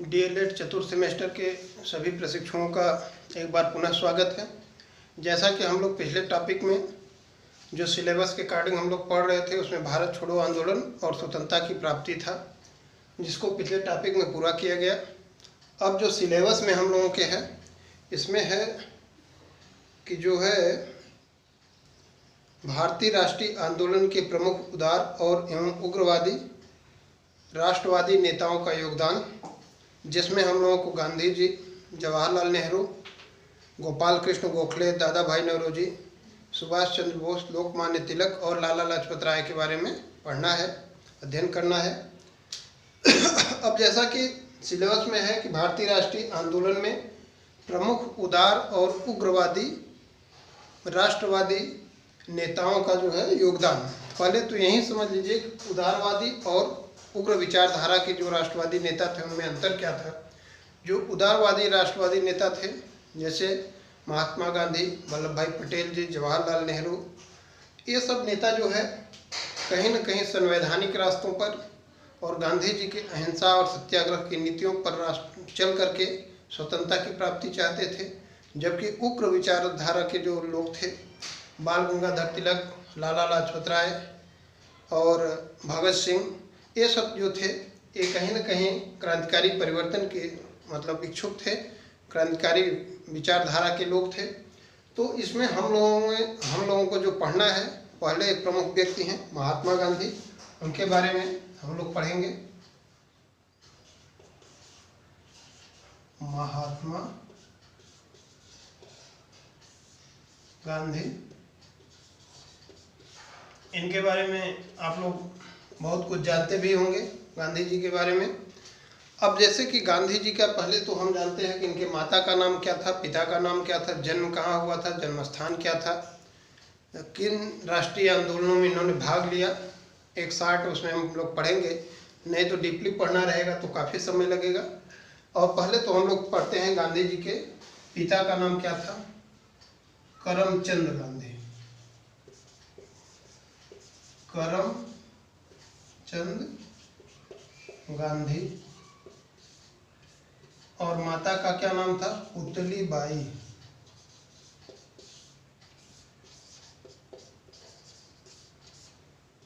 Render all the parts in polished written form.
DElEd चतुर्थ semester के सभी प्रशिक्षुओं का एक बार पुनः स्वागत है। जैसा कि हम लोग पिछले टॉपिक में जो सिलेबस के अकॉर्डिंग हम लोग पढ़ रहे थे उसमें भारत छोड़ो आंदोलन और स्वतंत्रता की प्राप्ति था, जिसको पिछले टॉपिक में पूरा किया गया। अब जो सिलेबस में हम लोगों के है इसमें है कि जो है भारतीय राष्ट्रीय आंदोलन के प्रमुख उदार और एवं उग्रवादी राष्ट्रवादी नेताओं का योगदान, जिसमें हम लोगों को गांधी जी, जवाहरलाल नेहरू, गोपाल कृष्ण गोखले, दादा भाई नौरोजी, सुभाष चंद्र बोस, लोकमान्य तिलक और लाला लाजपत राय के बारे में पढ़ना है, अध्ययन करना है। अब जैसा कि सिलेबस में है कि भारतीय राष्ट्रीय आंदोलन में प्रमुख उदार और उग्रवादी राष्ट्रवादी नेताओं का जो है योगदान, पहले तो यही समझ लीजिए कि उदारवादी और उग्र विचारधारा के जो राष्ट्रवादी नेता थे उनमें अंतर क्या था। जो उदारवादी राष्ट्रवादी नेता थे जैसे महात्मा गांधी, वल्लभ भाई पटेल जी, जवाहरलाल नेहरू, ये सब नेता जो है कहीं न कहीं संवैधानिक रास्तों पर और गांधी जी के अहिंसा और सत्याग्रह की नीतियों पर चल करके स्वतंत्रता की प्राप्ति चाहते थे। जबकि उग्र विचारधारा के जो लोग थे, बाल गंगाधर तिलक, लाला लाजपत राय और भगत सिंह, ये सब जो थे ये कहीं न कहीं क्रांतिकारी परिवर्तन के मतलब इच्छुक थे, क्रांतिकारी विचारधारा के लोग थे। तो इसमें हम लोगों को जो पढ़ना है, पहले एक प्रमुख व्यक्ति हैं महात्मा गांधी, उनके बारे में हम लोग पढ़ेंगे। महात्मा गांधी, इनके बारे में आप लोग बहुत कुछ जानते भी होंगे गांधी जी के बारे में। अब जैसे कि गांधी जी का पहले तो हम जानते हैं कि इनके माता का नाम क्या था, पिता का नाम क्या था, जन्म कहाँ हुआ था, जन्म स्थान क्या था, किन राष्ट्रीय आंदोलनों में इन्होंने भाग लिया, एक शार्ट उसमें हम लोग पढ़ेंगे, नहीं तो डीपली पढ़ना रहेगा तो काफ़ी समय लगेगा। और पहले तो हम लोग पढ़ते हैं गांधी जी के पिता का नाम क्या था, करमचंद गांधी, करमचंद गांधी। और माता का क्या नाम था, पुतली बाई।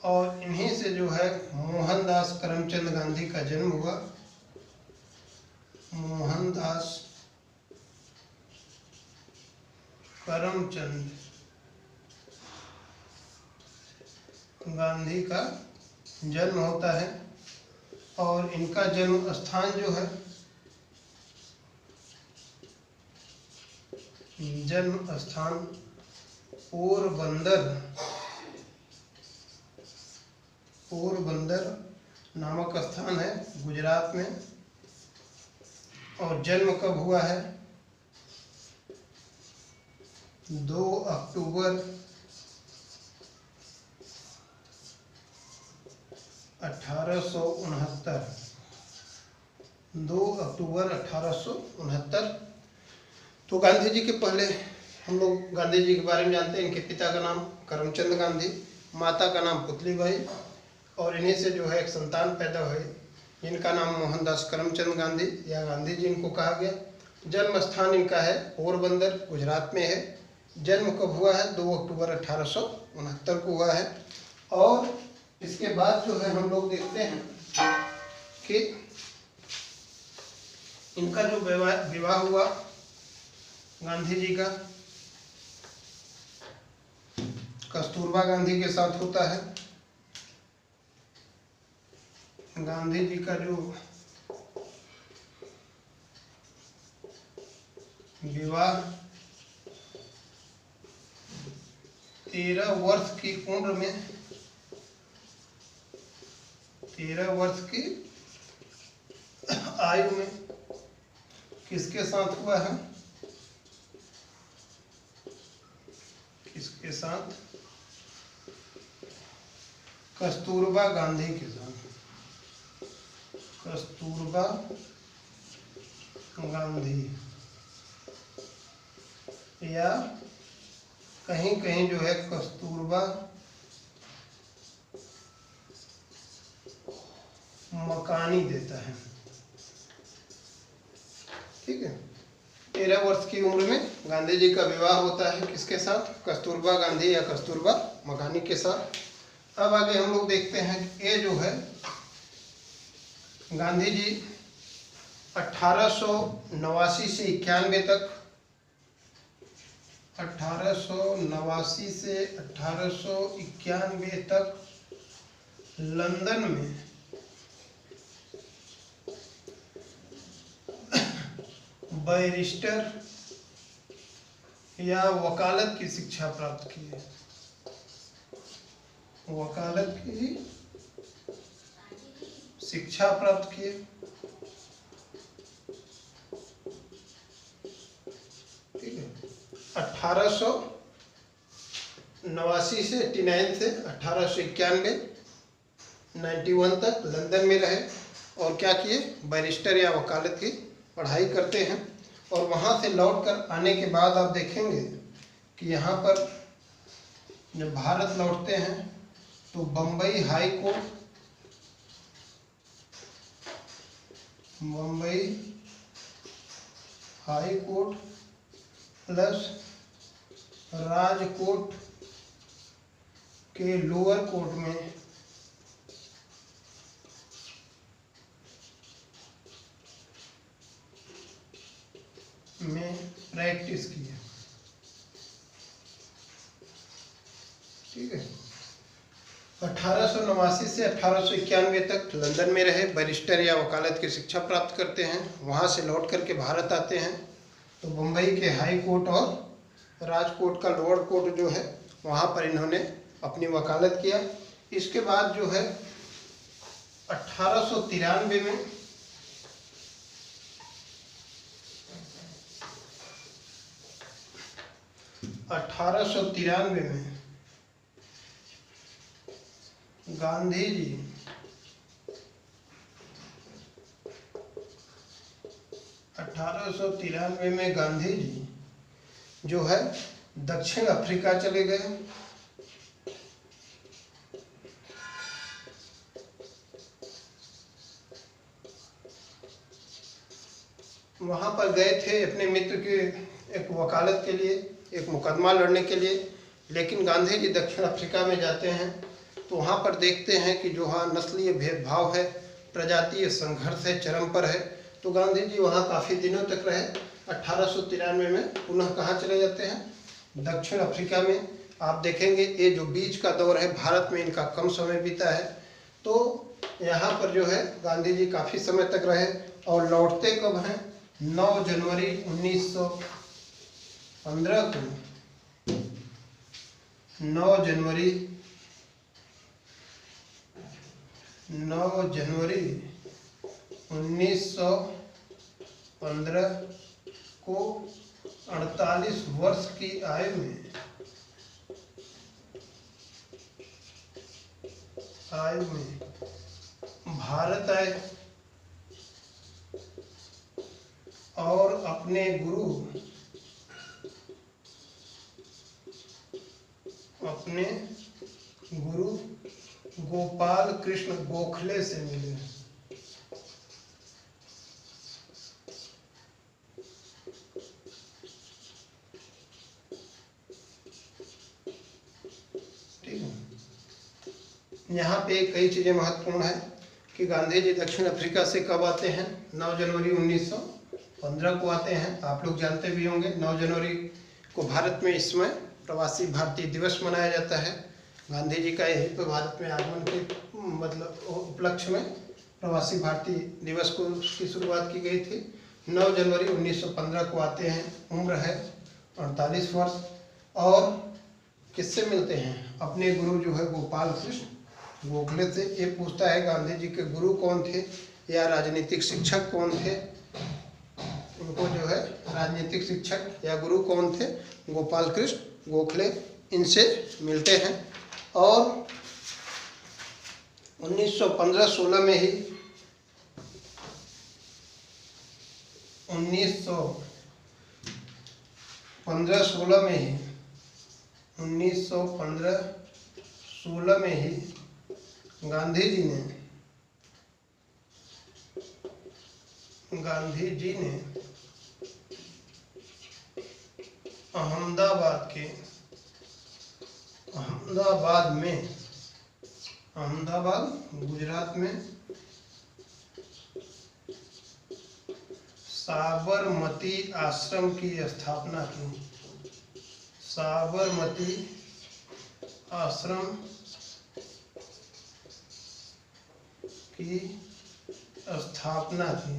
और इन्हीं से जो है मोहनदास करमचंद गांधी का जन्म हुआ। मोहनदास करमचंद गांधी का जन्म होता है और इनका जन्म स्थान जो है, जन्म स्थान पोरबंदर नामक स्थान है गुजरात में। और जन्म कब हुआ है, 2 अक्टूबर 1869, 2 अक्टूबर 1869। तो गांधी जी के पहले हम लोग गांधी जी के बारे में जानते हैं। इनके पिता का नाम करमचंद गांधी, माता का नाम पुतली बाई, और इन्हीं से जो है एक संतान पैदा हुई जिनका नाम मोहनदास करमचंद गांधी या गांधी जी इनको कहा गया। जन्म स्थान इनका है पोरबंदर, गुजरात में है। जन्म कब हुआ है, 2 अक्टूबर 1869 को हुआ है। और इसके बाद जो है हम लोग देखते हैं कि इनका जो विवाह हुआ गांधी जी का कस्तूरबा गांधी के साथ होता है। गांधी जी का जो विवाह 13 वर्ष की उम्र में, 13 वर्ष की आयु में किसके साथ हुआ है, किसके साथ, कस्तूरबा गांधी के साथ। कस्तूरबा गांधी, या कहीं कहीं जो है कस्तूरबा मकानी देता है। ठीक है। 13 वर्ष की उम्र में गांधी जी का विवाह होता है किसके साथ? कस्तूरबा गांधी या कस्तूरबा मकानी के साथ। अब आगे हम लोग देखते हैं कि ये जो है गांधी जी 1889 से 91 तक, 1889 से 1891 तक लंदन में बैरिस्टर या वकालत की शिक्षा प्राप्त की है। वकालत की शिक्षा प्राप्त की है। ठीक है। 1889 से 89 से 1891 91 तक लंदन में रहे और क्या किए? बैरिस्टर या वकालत की पढ़ाई करते हैं। और वहाँ से लौटकर आने के बाद आप देखेंगे कि यहाँ पर जब भारत लौटते हैं तो Bombay high court, Bombay high court plus Rajkot के लोअर कोर्ट में प्रैक्टिस की है। ठीक है। 1889 से 1891 तक लंदन में रहे, बैरिस्टर या वकालत की शिक्षा प्राप्त करते हैं। वहाँ से लौट करके भारत आते हैं तो मुंबई के हाई कोर्ट और राजकोट का लोअर कोर्ट जो है वहाँ पर इन्होंने अपनी वकालत किया। इसके बाद जो है 1893 में गांधी जी 1893 में गांधी जी जो है दक्षिण अफ्रीका चले गए। वहाँ पर गए थे अपने मित्र के एक वकालत के लिए, एक मुकदमा लड़ने के लिए। लेकिन गांधी जी दक्षिण अफ्रीका में जाते हैं तो वहाँ पर देखते हैं कि जो हाँ नस्लीय भेदभाव है, प्रजातीय संघर्ष है, चरम पर है। तो गांधी जी वहाँ काफ़ी दिनों तक रहे। 1893 में पुनः कहाँ चले जाते हैं? दक्षिण अफ्रीका में। आप देखेंगे ये जो बीच का दौर है भारत में इनका कम समय बीता है। तो यहाँ पर जो है गांधी जी काफ़ी समय तक रहे और लौटते कब हैं? 9 जनवरी 1915 को 9 जनवरी 1915 को 48 वर्ष की आयु में भारत आए और अपने गुरु गोपाल कृष्ण गोखले से मिले। ठीक है। यहाँ पे कई चीजें महत्वपूर्ण है कि गांधी जी दक्षिण अफ्रीका से कब आते हैं? 9 जनवरी 1915 को आते हैं। आप लोग जानते भी होंगे 9 जनवरी को भारत में इस समय प्रवासी भारतीय दिवस मनाया जाता है। गांधी जी का यहीं पर भारत में आगमन के मतलब उपलक्ष्य में प्रवासी भारतीय दिवस को की शुरुआत की गई थी। 9 जनवरी 1915 को आते हैं। उम्र है 48 वर्ष और किससे मिलते हैं? अपने गुरु जो है गोपाल कृष्ण गोखले से। ये पूछता है गांधी जी के गुरु कौन थे या राजनीतिक शिक्षक कौन थे? उनको जो है राजनीतिक शिक्षक या गुरु कौन थे? गोपाल कृष्ण गोखले। इनसे मिलते हैं और 1915-16 में ही 1915-16 में ही गांधी जी ने अहमदाबाद में, अहमदाबाद गुजरात में साबरमती आश्रम की स्थापना की। साबरमती आश्रम की स्थापना की।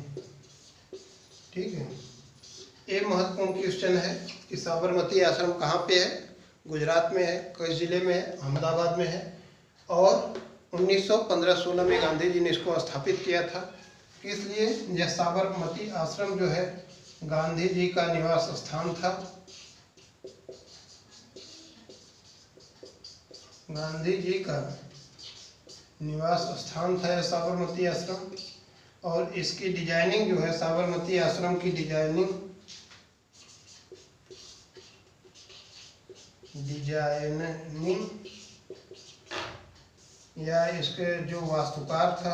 ठीक है, ये महत्वपूर्ण क्वेश्चन है कि साबरमती आश्रम कहाँ पे है? गुजरात में है। किस जिले में है? अहमदाबाद में है। और 1915-16 में गांधी जी ने इसको स्थापित किया था। इसलिए यह साबरमती आश्रम जो है गांधी जी का निवास स्थान था। गांधी जी का निवास स्थान था यह साबरमती आश्रम। और इसकी डिजाइनिंग जो है, साबरमती आश्रम की डिजाइनिंग या इसके जो वास्तुकार था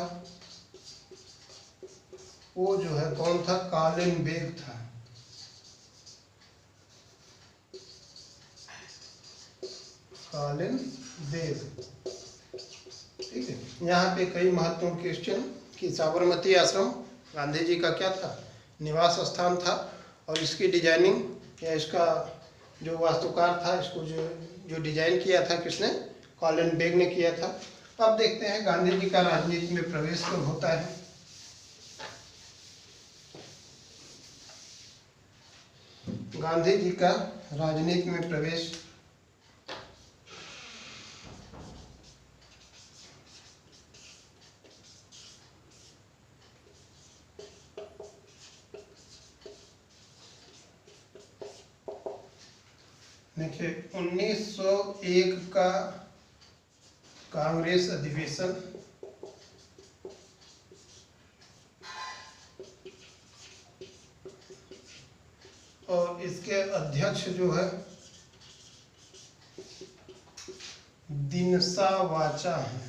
वो जो है कौन था? कॉलिन बेग था। Colin Begg. ठीक है, यहाँ पे कई महत्वपूर्ण क्वेश्चन कि साबरमती आश्रम गांधी जी का क्या था? निवास स्थान था। और इसकी डिजाइनिंग या इसका जो वास्तुकार था, इसको जो डिजाइन किया था किसने? कॉलिन बेग ने किया था। अब देखते हैं गांधी जी का राजनीति में प्रवेश कब होता है। गांधी जी का राजनीति में प्रवेश देखिए 1901 का कांग्रेस अधिवेशन, और इसके अध्यक्ष जो है दिनसा वाचा है।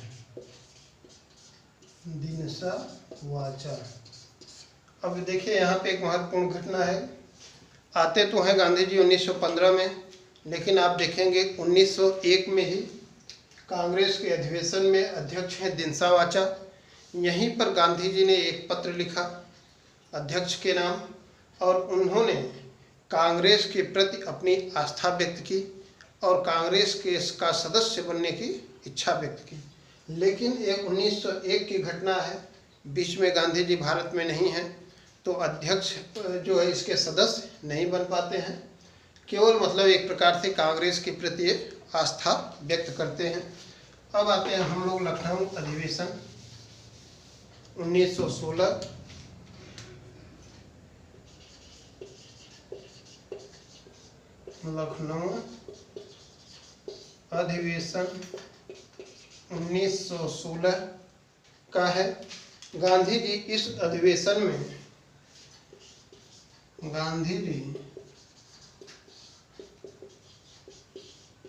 दिनसा वाचा। अब देखिए यहाँ पे एक महत्वपूर्ण घटना है। आते तो हैं गांधी जी 1915 में, लेकिन आप देखेंगे 1901 में ही कांग्रेस के अधिवेशन में अध्यक्ष हैं दिनसा वाचा। यहीं पर गांधी जी ने एक पत्र लिखा अध्यक्ष के नाम, और उन्होंने कांग्रेस के प्रति अपनी आस्था व्यक्त की और कांग्रेस के का सदस्य बनने की इच्छा व्यक्त की। लेकिन ये 1901 की घटना है, बीच में गांधी जी भारत में नहीं हैं, तो अध्यक्ष जो है इसके सदस्य नहीं बन पाते हैं। केवल मतलब एक प्रकार से कांग्रेस के प्रति आस्था व्यक्त करते हैं। अब आते हैं हम लोग लखनऊ अधिवेशन 1916। लखनऊ अधिवेशन 1916 का है। गांधी जी इस अधिवेशन में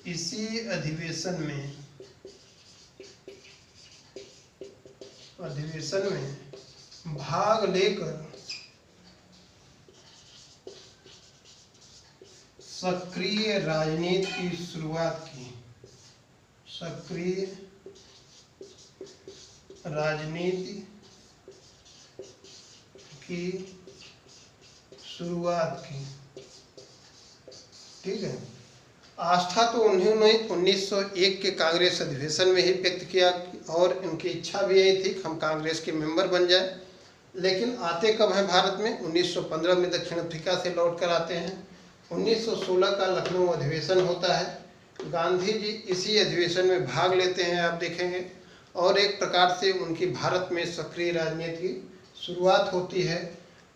इसी अधिवेशन में भाग लेकर सक्रिय राजनीति की शुरुआत की। सक्रिय राजनीति की शुरुआत की। ठीक है, आस्था तो उन्होंने 1901 के कांग्रेस अधिवेशन में ही व्यक्त किया और उनकी इच्छा भी यही थी कि हम कांग्रेस के मेंबर बन जाए। लेकिन आते कब हैं भारत में? 1915 में दक्षिण अफ्रीका से लौट कर आते हैं। 1916 का लखनऊ अधिवेशन होता है। गांधी जी इसी अधिवेशन में भाग लेते हैं, आप देखेंगे, और एक प्रकार से उनकी भारत में सक्रिय राजनीति की शुरुआत होती है।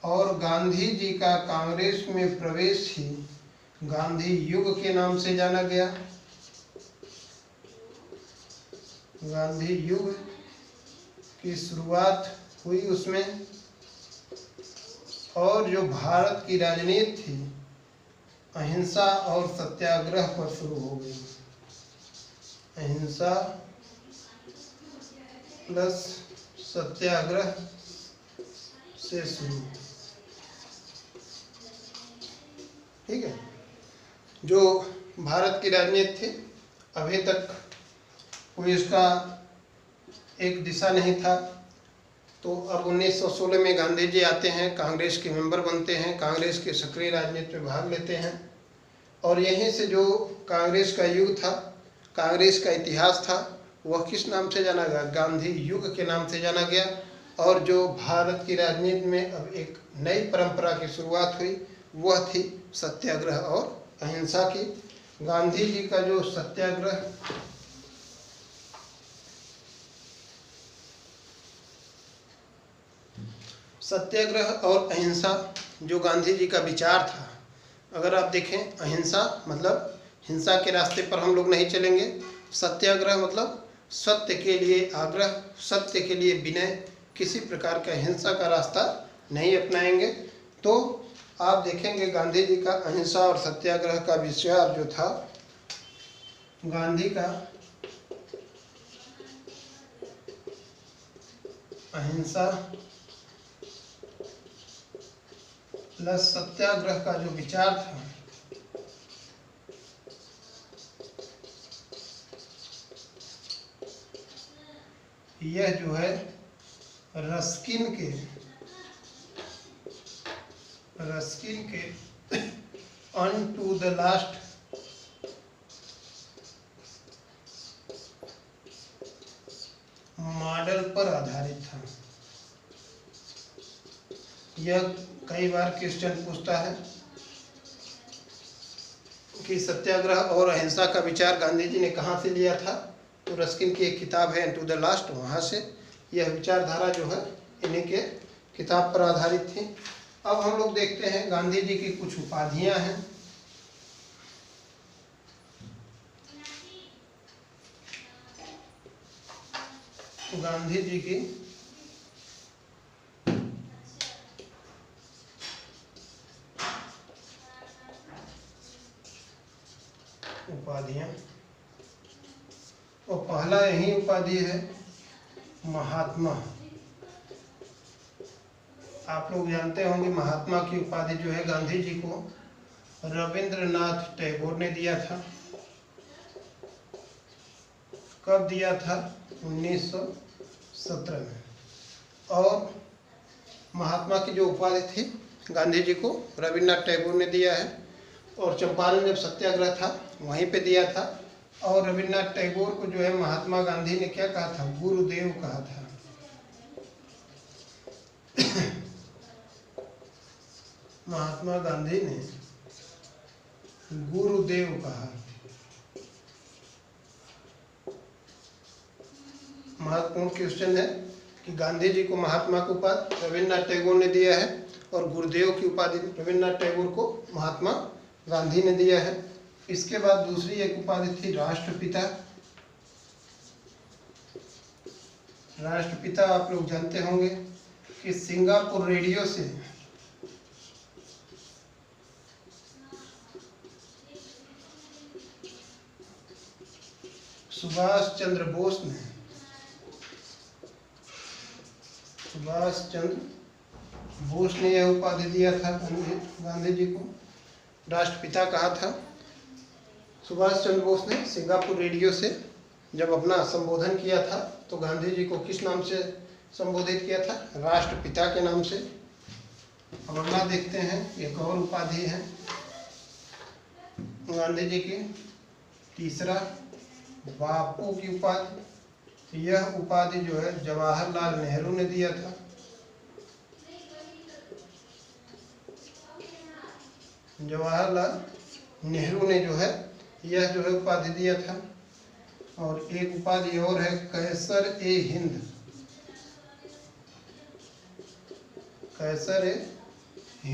और गांधी जी का कांग्रेस में प्रवेश ही गांधी युग के नाम से जाना गया। गांधी युग की शुरुआत हुई उसमें, और जो भारत की राजनीति थी अहिंसा और सत्याग्रह पर शुरू हो गई। अहिंसा प्लस सत्याग्रह से शुरू। ठीक है, जो भारत की राजनीति थी अभी तक कोई इसका एक दिशा नहीं था। तो अब 1916 में गांधी जी आते हैं, कांग्रेस के मेंबर बनते हैं, कांग्रेस के सक्रिय राजनीति में भाग लेते हैं और यहीं से जो कांग्रेस का युग था, कांग्रेस का इतिहास था, वह किस नाम से जाना गया? गांधी युग के नाम से जाना गया। और जो भारत की राजनीति में अब एक नई परंपरा की शुरुआत हुई वह थी सत्याग्रह और अहिंसा की। गांधी जी का जो सत्याग्रह और अहिंसा जो गांधी जी का विचार था, अगर आप देखें, अहिंसा मतलब हिंसा के रास्ते पर हम लोग नहीं चलेंगे, सत्याग्रह मतलब सत्य के लिए आग्रह, सत्य के लिए विनय, किसी प्रकार का हिंसा का रास्ता नहीं अपनाएंगे। तो आप देखेंगे गांधी जी का अहिंसा और सत्याग्रह का विचार जो था, गांधी का अहिंसा प्लस सत्याग्रह का जो विचार था, यह जो है रस्किन के अनटू द लास्ट मॉडल पर आधारित था। यह कई बार क्वेश्चन पूछता है कि सत्याग्रह और अहिंसा का विचार गांधी जी ने कहाँ से लिया था? तो रस्किन की एक किताब है टू द लास्ट, वहाँ से यह विचारधारा जो है इन्हीं के किताब पर आधारित थी। अब हम लोग देखते हैं गांधी जी की कुछ उपाधियाँ हैं। गांधी जी की उपाधियाँ, और पहला यही उपाधि है महात्मा। आप लोग जानते होंगे महात्मा की उपाधि जो है गांधी जी को रविंद्रनाथ टैगोर ने दिया था। कब दिया था? 1917 में। और महात्मा की जो उपाधि थी गांधी जी को रविंद्रनाथ टैगोर ने दिया है, और चंपारण जब सत्याग्रह था वहीं पे दिया था। और रविंद्रनाथ टैगोर को जो है महात्मा गांधी ने क्या कहा था? गुरुदेव कहा था। महात्मा गांधी ने गुरुदेव कहा। महत्वपूर्ण क्वेश्चन है कि गांधी जी को महात्मा की उपाधि रविंद्रनाथ टैगोर ने दिया है और गुरुदेव की उपाधि रविंद्रनाथ टैगोर को महात्मा गांधी ने दिया है। इसके बाद दूसरी एक उपाधि थी राष्ट्रपिता। राष्ट्रपिता आप लोग जानते होंगे कि सिंगापुर रेडियो से सुभाष चंद्र बोस ने यह उपाधि दिया था गांधी जी को, राष्ट्रपिता कहा था। सुभाष चंद्र बोस ने सिंगापुर रेडियो से जब अपना संबोधन किया था तो गांधी जी को किस नाम से संबोधित किया था? राष्ट्रपिता के नाम से। अब अगला देखते हैं, एक और उपाधि है गांधी जी की, तीसरा बापू की उपाधि। यह उपाधि जो है जवाहरलाल नेहरू ने दिया था। जवाहरलाल नेहरू ने जो है यह जो है उपाधि दिया था। और एक उपाधि और है कैसर ए हिंद। कैसर ए